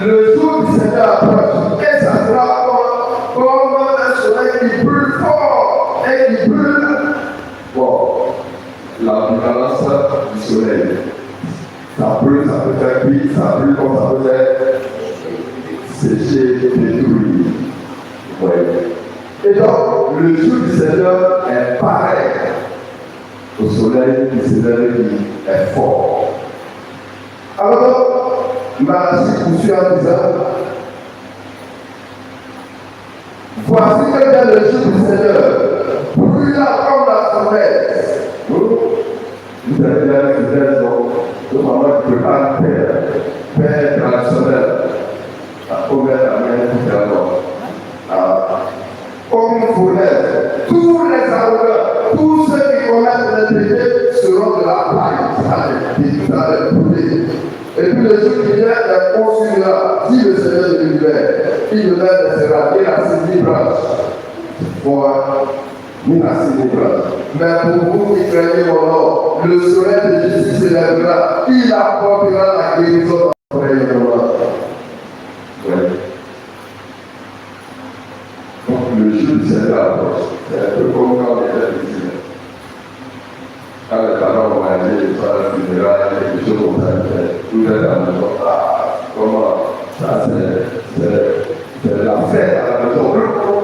le jour du Seigneur approche. Et ça sera comme un soleil qui brûle fort et qui brûle. Bon, la violence du soleil. Ça brûle, ça peut faire cuire, ça brûle comme ça peut faire sécher, détruire. Oui. Et donc, le jour du Seigneur est pareil au soleil qui s'élève qui est fort. Alors, Malachie poursuit en disant, voici que vient le jour du Seigneur, brûlant comme la fournaise. Vous avez bien les raisons de maman qui prépare père traditionnel, la première amène tout d'abord. Comme une fournaise, tous les arrogants, tous ceux qui connaissent l'intégrité seront de la paille, ça va brûler. Et puis le jour qui vient, elle consumera, dit le Seigneur de l'univers, il ne laissera ni la ni branche. Ni la ni branche. Mais pour vous qui craignez mon nom, le soleil de Jésus s'élèvera, il apportera la guérison dans votre monde. Donc le jour du Seigneur approche. C'est un peu comme quand on était ici. Quand les parents vont aller, ils sont à la funéraille, quelque chose comme ça, tout est à la maison. Comment ça, c'est la fête à la maison.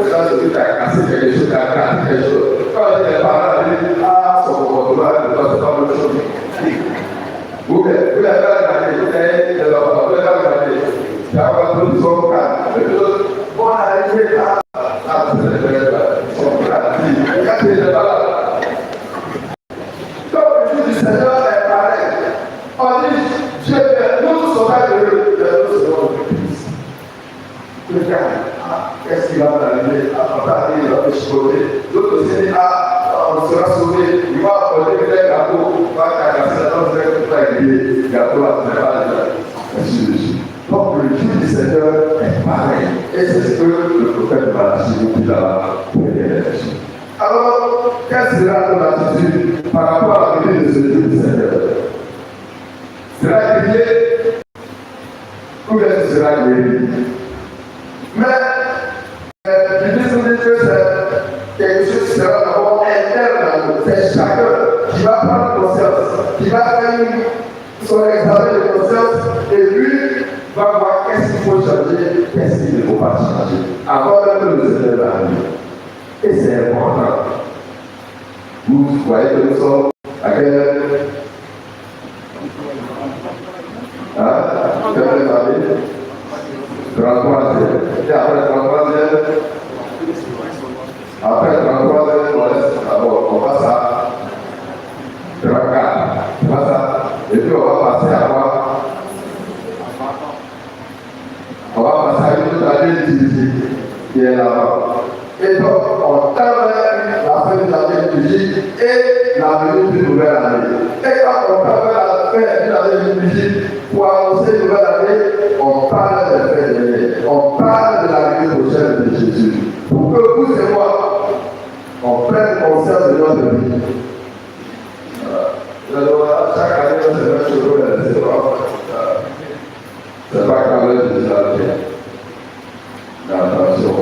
Quand celui qui a cassé quelque chose, qui a cassé quelque chose. Quand les parents disent, son comportement, c'est pas le même chose. Vous l'avez regardé, vous l'avez regardé. Il y a un peu de son cas. On a arrivé là. Donc le jour du Seigneur est pareil. On dit, Dieu fait, nous sommes heureux, nous serons de Christ. Qu'est-ce qui va m'arriver? Il va me chicoter. L'autre aussi dit, on sera sauvé. Il va apporter des gâteaux. Il va casser dans un pas grillé. Gâteau à faire. Ainsi de suite. Donc le jour du Seigneur est pareil. Et c'est ce que le prophète Malachie nous dit là-bas. Alors, quelle sera ton attitude par rapport à la venue de ce jour du Seigneur? Sera grillé ou bien tu seras guéri? Mais l'idée c'est que c'est quelque chose qui sera d'abord interne à nous. C'est chacun qui va prendre conscience, qui va faire son examen de conscience et lui va voir qu'est-ce qu'il faut changer, qu'est-ce qu'il ne faut pas changer. Avant même le Seigneur d'arriver. Et c'est important. Vous voyez que nous sommes à quelle année 33e. Et après 33e, on passe à 34. Et puis on va passer à quoi? On va passer à une autre année liturgique qui est là-bas. Et donc, on tend vers la fin de l'année liturgique et la venue d'une nouvelle année. Et quand on tend vers la fin de l'année liturgique, pour annoncer une nouvelle année, on parle des faits derniers. On parle de l'arrivée prochaine de Jésus. Pour que vous et moi, on prenne conscience de notre vie. Alors, chaque année, on se met sur le c'est pas quand même déjà bien. Mais attention.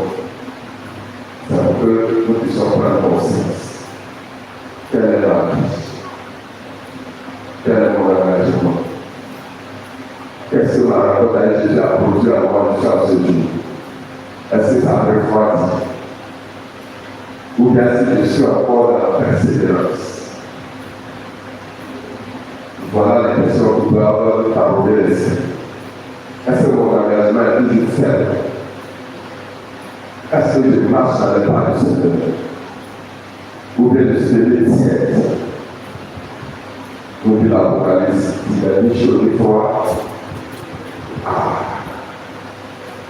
C'est pour que nous puissions prendre conscience. Quelle est la vie? Quel est mon engagement? Qu'est-ce que ma rencontre avec Jésus a produit à moi jusqu'à ce jour? Est-ce que ça me refroidit? Ou bien si je suis encore dans la persévérance? Voilà les questions qui doivent aborder les siens. Est-ce que mon engagement est toujours faible? Est-ce que je marche dans les pas du Seigneur? Ou bien je suis tiède? Nous dit l'Apocalypse, il a mis chaud et froid.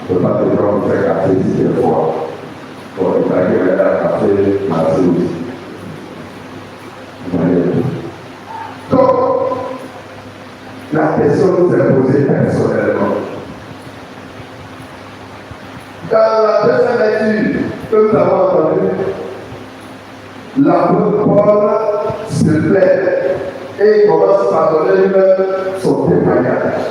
On ne peut pas te prendre un café si tu es froid. Bon, il va y avoir un café, ma souris. Donc, la question nous est posée personnellement. Dans la deuxième lecture que nous avons entendue, l'apôtre Paul se plaît et commence par donner lui-même son témoignage.